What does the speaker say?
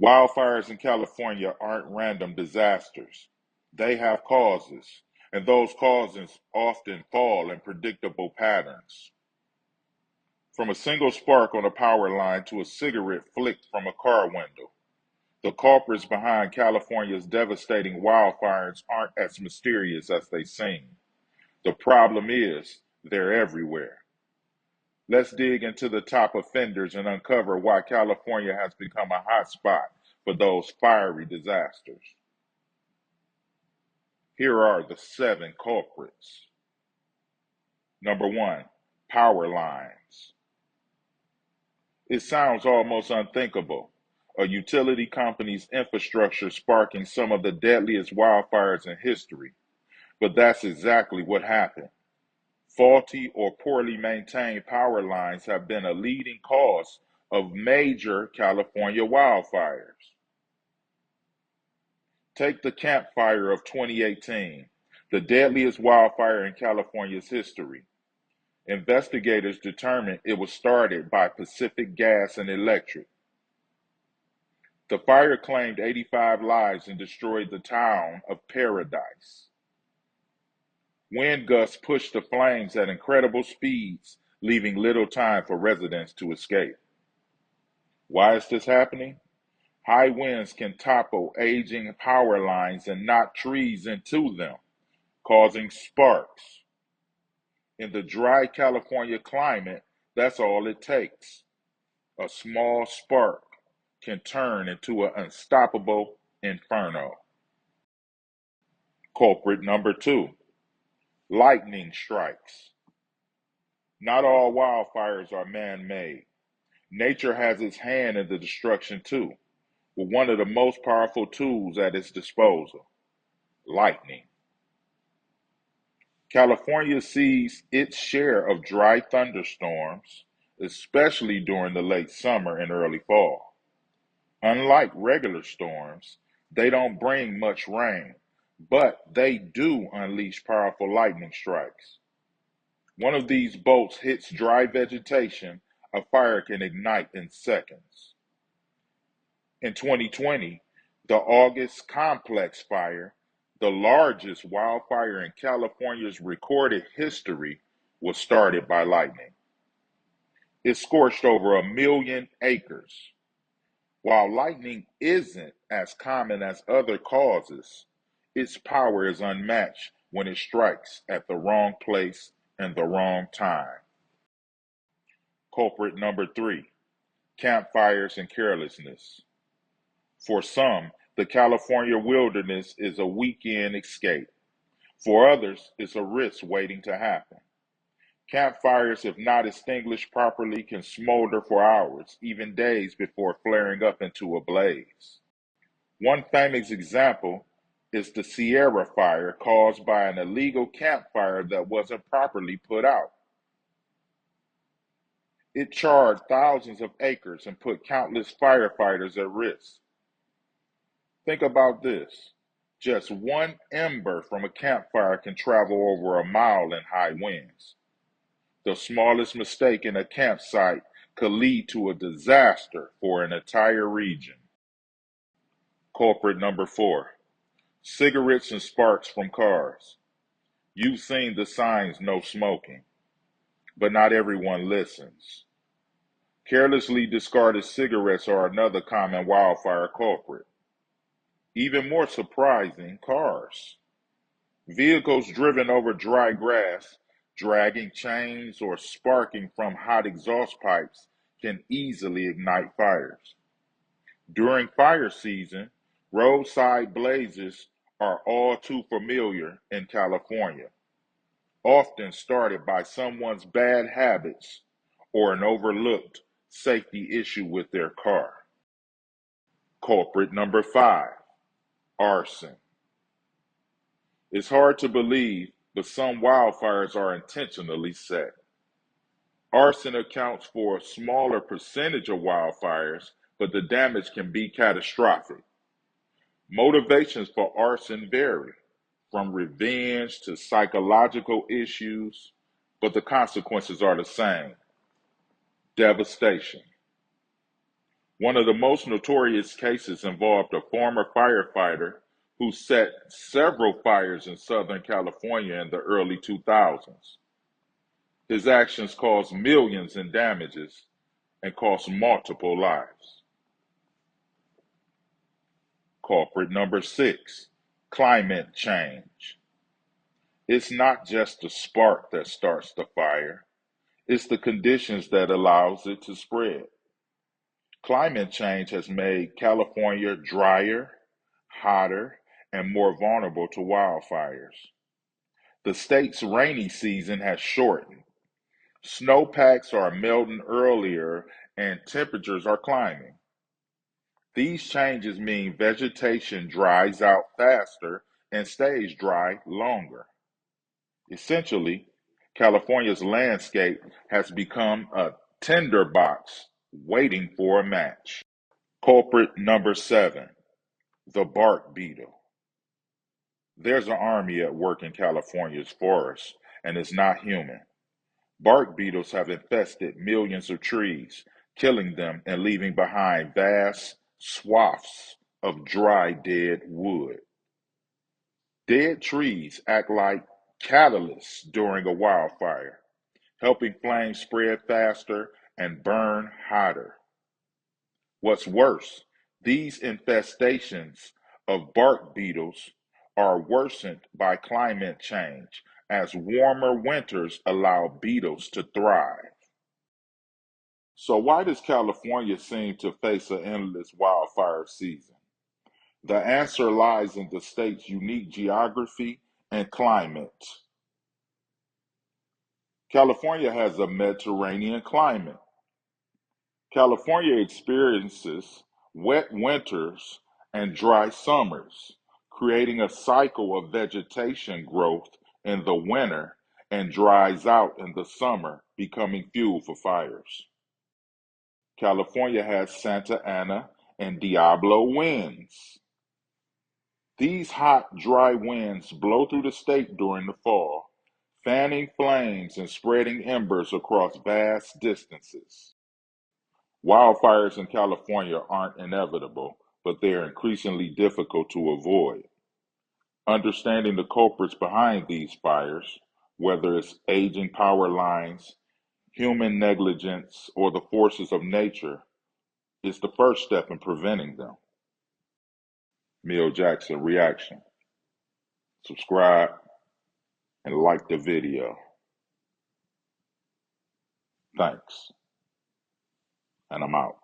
Wildfires in California aren't random disasters. They have causes, and those causes often fall in predictable patterns. From a single spark on a power line to a cigarette flicked from a car window, the culprits behind California's devastating wildfires aren't as mysterious as they seem. The problem is, they're everywhere. Let's dig into the top offenders and uncover why California has become a hot spot for those fiery disasters. Here are the 7 culprits. Number 1, power lines. It sounds almost unthinkable. A utility company's infrastructure sparking some of the deadliest wildfires in history. But that's exactly what happened. Faulty or poorly maintained power lines have been a leading cause of major California wildfires. Take the Camp Fire of 2018, the deadliest wildfire in California's history. Investigators determined it was started by Pacific Gas and Electric. The fire claimed 85 lives and destroyed the town of Paradise. Wind gusts pushed the flames at incredible speeds, leaving little time for residents to escape. Why is this happening? High winds can topple aging power lines and knock trees into them, causing sparks. In the dry California climate, that's all it takes. A small spark can turn into an unstoppable inferno. Culprit number 2, lightning strikes. Not all wildfires are man-made. Nature has its hand in the destruction too, with one of the most powerful tools at its disposal, lightning. California sees its share of dry thunderstorms, especially during the late summer and early fall. Unlike regular storms, they don't bring much rain, but they do unleash powerful lightning strikes. One of these bolts hits dry vegetation, a fire can ignite in seconds. In 2020, the August Complex Fire, the largest wildfire in California's recorded history, was started by lightning. It scorched over 1 million acres. While lightning isn't as common as other causes, its power is unmatched when it strikes at the wrong place and the wrong time. Culprit number 3, campfires and carelessness. For some, the California wilderness is a weekend escape. For others, it's a risk waiting to happen. Campfires, if not extinguished properly, can smolder for hours, even days before flaring up into a blaze. One famous example is the Sierra Fire caused by an illegal campfire that wasn't properly put out. It charred thousands of acres and put countless firefighters at risk. Think about this. Just one ember from a campfire can travel over a mile in high winds. The smallest mistake in a campsite could lead to a disaster for an entire region. Culprit number 4, cigarettes and sparks from cars. You've seen the signs no smoking, but not everyone listens. Carelessly discarded cigarettes are another common wildfire culprit. Even more surprising, cars. Vehicles driven over dry grass, dragging chains, or sparking from hot exhaust pipes can easily ignite fires. During fire season, roadside blazes are all too familiar in California, often started by someone's bad habits or an overlooked safety issue with their car. Culprit number 5, arson. It's hard to believe, but some wildfires are intentionally set. Arson accounts for a smaller percentage of wildfires, but the damage can be catastrophic. Motivations for arson vary, from revenge to psychological issues, but the consequences are the same: devastation. One of the most notorious cases involved a former firefighter who set several fires in Southern California in the early 2000s. His actions caused millions in damages and cost multiple lives. Culprit number 6, climate change. It's not just the spark that starts the fire, it's the conditions that allows it to spread. Climate change has made California drier, hotter, and more vulnerable to wildfires. The state's rainy season has shortened. Snowpacks are melting earlier and temperatures are climbing. These changes mean vegetation dries out faster and stays dry longer. Essentially, California's landscape has become a tinderbox waiting for a match. Culprit number 7, the bark beetle. There's an army at work in California's forests, and it's not human. Bark beetles have infested millions of trees, killing them and leaving behind vast swaths of dry, dead wood. Dead trees act like catalysts during a wildfire, helping flames spread faster and burn hotter. What's worse, these infestations of bark beetles are worsened by climate change as warmer winters allow beetles to thrive. So, why does California seem to face an endless wildfire season? The answer lies in the state's unique geography and climate. California has a Mediterranean climate. California experiences wet winters and dry summers, creating a cycle of vegetation growth in the winter and dries out in the summer, becoming fuel for fires. California has Santa Ana and Diablo winds. These hot, dry winds blow through the state during the fall, fanning flames and spreading embers across vast distances. Wildfires in California aren't inevitable, but they are increasingly difficult to avoid. Understanding the culprits behind these fires, whether it's aging power lines, human negligence, or the forces of nature, is the first step in preventing them. Mill Jackson Reaction. Subscribe and like the video. Thanks. And I'm out.